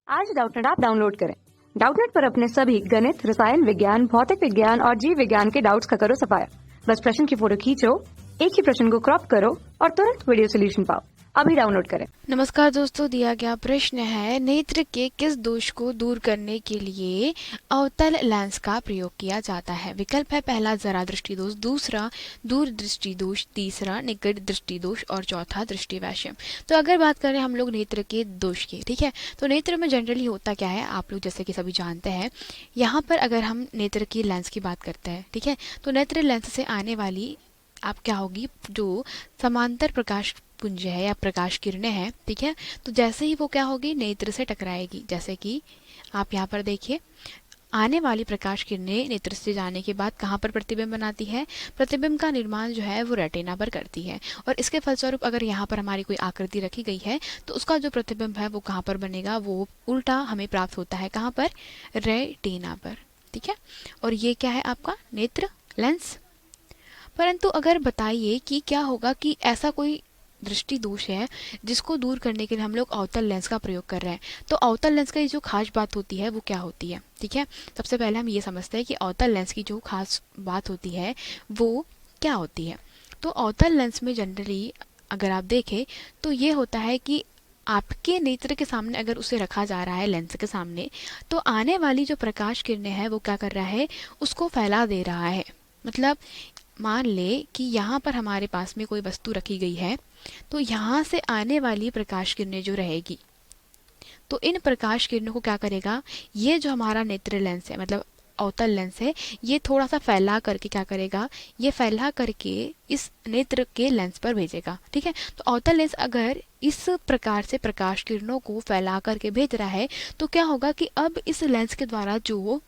आज Doubtnut app download करें। Doubtnut पर अपने सभी गणित, रसायन विज्ञान, भौतिक विज्ञान और जीव विज्ञान के डाउट्स का करो सफाया। बस प्रश्न की फोटो खींचो, एक ही प्रश्न को क्रॉप करो और तुरंत वीडियो सोल्यूशन पाओ। अभी डाउनलोड करें। नमस्कार दोस्तों, दिया गया प्रश्न है नेत्र के किस दोष को दूर करने के लिए अवतल लेंस का प्रयोग किया जाता है। विकल्प है पहला जरा दृष्टि दोष, दूसरा दूर दृष्टि दोष, तीसरा निकट दृष्टि दोष और चौथा दृष्टि वैषम्य। तो अगर बात करें हम लोग नेत्र के दोष की, ठीक है, तो नेत्र में जनरली होता क्या है, आप लोग जैसे कि सभी जानते हैं। यहाँ पर अगर हम नेत्र की लेंस की बात करते हैं, ठीक है, तो नेत्र लेंस से आने वाली आप क्या होगी, जो समांतर प्रकाश पुंज है या प्रकाश किरणें हैं, ठीक है, तो जैसे ही वो क्या होगी, नेत्र से टकराएगी। जैसे कि आप यहाँ पर देखिए, आने वाली प्रकाश किरणें नेत्र से जाने के बाद कहाँ पर प्रतिबिंब बनाती है, प्रतिबिंब का निर्माण जो है वो रेटिना पर करती है। और इसके फलस्वरूप अगर यहाँ पर हमारी कोई आकृति रखी गई है तो उसका जो प्रतिबिंब है वो कहाँ पर बनेगा, वो उल्टा हमें प्राप्त होता है, कहाँ पर, रेटिना पर, ठीक है। और ये क्या है आपका नेत्र लेंस। परंतु अगर बताइए कि क्या होगा कि ऐसा कोई दृष्टि दोष है जिसको दूर करने के लिए हम लोग अवतल लेंस का प्रयोग कर रहे हैं, तो अवतल लेंस की जो खास बात होती है वो क्या होती है, ठीक है। सबसे पहले हम ये समझते हैं कि अवतल लेंस की जो खास बात होती है वो क्या होती है। तो अवतल लेंस में जनरली अगर आप देखें तो ये होता है कि आपके नेत्र के सामने अगर उसे रखा जा रहा है लेंस के सामने, तो आने वाली जो प्रकाश किरणें हैं वो क्या कर रहा है, उसको फैला दे रहा है। मतलब मान ले कि यहाँ पर हमारे पास में कोई वस्तु रखी गई है, तो यहाँ से आने वाली प्रकाश किरणें जो रहेगी, तो इन प्रकाश किरणों को क्या करेगा, ये जो हमारा नेत्र लेंस है, मतलब अवतल लेंस है, ये थोड़ा सा फैला करके क्या करेगा, ये फैला करके इस नेत्र के लेंस पर भेजेगा, ठीक है। तो अवतल लेंस अगर इस प्रकार से प्रकाश किरणों को फैला करके भेज रहा है, तो क्या होगा कि अब इस लेंस के द्वारा जो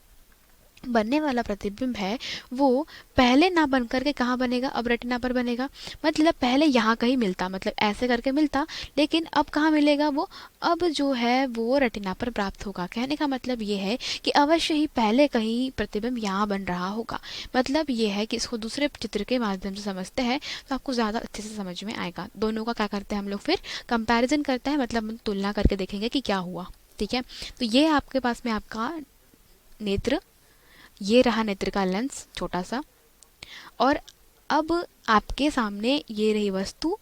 बनने वाला प्रतिबिंब है वो पहले ना बन करके कहाँ बनेगा, अब रेटिना पर बनेगा। मतलब पहले यहाँ कहीं मिलता, मतलब ऐसे करके मिलता, लेकिन अब कहाँ मिलेगा वो, अब जो है वो रेटिना पर प्राप्त होगा। कहने का मतलब ये है कि अवश्य ही पहले कहीं प्रतिबिंब यहाँ बन रहा होगा। मतलब ये है कि इसको दूसरे चित्र के माध्यम से समझते हैं तो आपको ज़्यादा अच्छे से समझ में आएगा। दोनों का क्या करते हैं हम लोग, फिर कंपेरिजन करते हैं, मतलब हम तुलना करके देखेंगे कि क्या हुआ, ठीक है। तो ये आपके पास में आपका नेत्र, ये रहा नेत्र का लेंस छोटा सा, और अब आपके सामने ये रही वस्तु,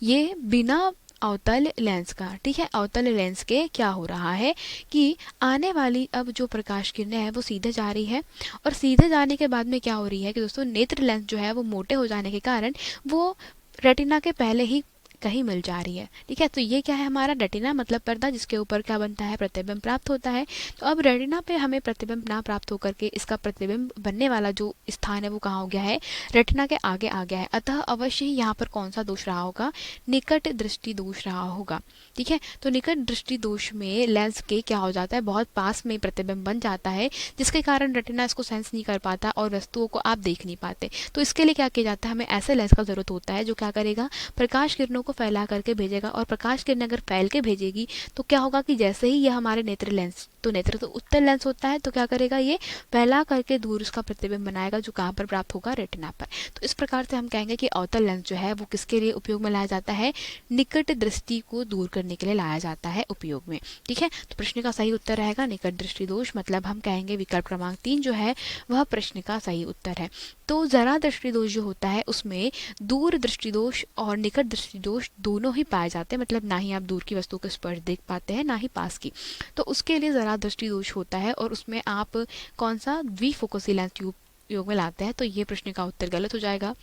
ये बिना अवतल लेंस का, ठीक है। अवतल लेंस के क्या हो रहा है कि आने वाली अब जो प्रकाश किरणें है वो सीधे जा रही है, और सीधे जाने के बाद में क्या हो रही है कि दोस्तों नेत्र लेंस जो है वो मोटे हो जाने के कारण वो रेटिना के पहले ही कहीं मिल जा रही है, ठीक है। तो ये क्या है हमारा रेटिना, मतलब पर्दा, जिसके ऊपर क्या बनता है, प्रतिबिंब प्राप्त होता है। तो अब रेटिना पे हमें प्रतिबिंब ना प्राप्त होकर के इसका प्रतिबिंब बनने वाला जो स्थान है वो कहाँ हो गया है, रेटिना के आगे आ गया है। अतः अवश्य ही यहाँ पर कौन सा दोष रहा होगा, निकट दृष्टि दोष रहा होगा, ठीक है। तो निकट दृष्टि दोष में लेंस के क्या हो जाता है, बहुत पास में प्रतिबिंब बन जाता है, जिसके कारण रेटिना इसको सेंस नहीं कर पाता और वस्तुओं को आप देख नहीं पाते। तो इसके लिए क्या किया जाता है, हमें ऐसे लेंस का जरूरत होता है जो क्या करेगा, प्रकाश किरणों को फैला करके भेजेगा। और प्रकाश किरण अगर फैल के भेजेगी तो क्या होगा कि जैसे ही यह हमारे नेत्र लेंस, तो नेत्र तो उत्तल लेंस होता है, तो क्या करेगा, ये फैला करके दूर उसका प्रतिबिंब बनाएगा जो कहाँ पर प्राप्त होगा, रेटिना पर। तो इस प्रकार से हम कहेंगे कि अवतल लेंस जो है वो किसके लिए उपयोग में लाया जाता है, निकट दृष्टि को दूर करने के लिए लाया जाता है उपयोग में, ठीक है। तो प्रश्न का सही उत्तर रहेगा निकट दृष्टि दोष, मतलब हम कहेंगे विकल्प क्रमांक 3 जो है वह प्रश्न का सही उत्तर है। तो जरा दृष्टि दोष जो होता है उसमें दूर दृष्टि दोष और निकट दृष्टि दोष दोनों ही पाए जाते हैं, मतलब ना ही आप दूर की वस्तु को स्पर्श देख पाते हैं, ना ही पास की। तो उसके लिए जरा दृष्टि दोष होता है, और उसमें आप कौन सा द्विफोकसी लेंस उपयोग में लाते हैं, तो ये प्रश्न का उत्तर गलत हो जाएगा।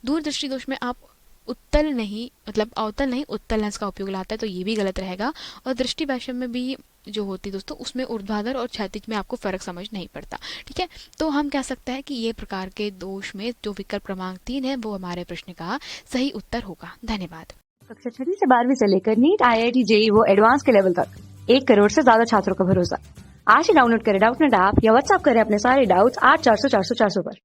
दूर दृष्टि दोष में आप उत्तल नहीं, मतलब अवतल नहीं उत्तल लेंस का उपयोग लाता है, तो ये भी गलत रहेगा। और दृष्टि वैषम्य में भी जो होती है दोस्तों, उसमें ऊर्ध्वाधर और क्षैतिज में आपको फर्क समझ नहीं पड़ता, ठीक है। तो हम कह सकते हैं कि ये प्रकार के दोष में जो विकल्प क्रमांक 3 है वो हमारे प्रश्न का सही उत्तर होगा। धन्यवाद। कक्षा 6 से 12वीं से लेकर नीट, IIT, JEE वो एडवांस के लेवल तक 1 करोड़ से ज्यादा छात्रों का भरोसा। आज ही डाउनलोड करें डाउटनेट ऐप या व्हाट्सएप करें अपने सारे डाउट्स 8400 400 400 पर।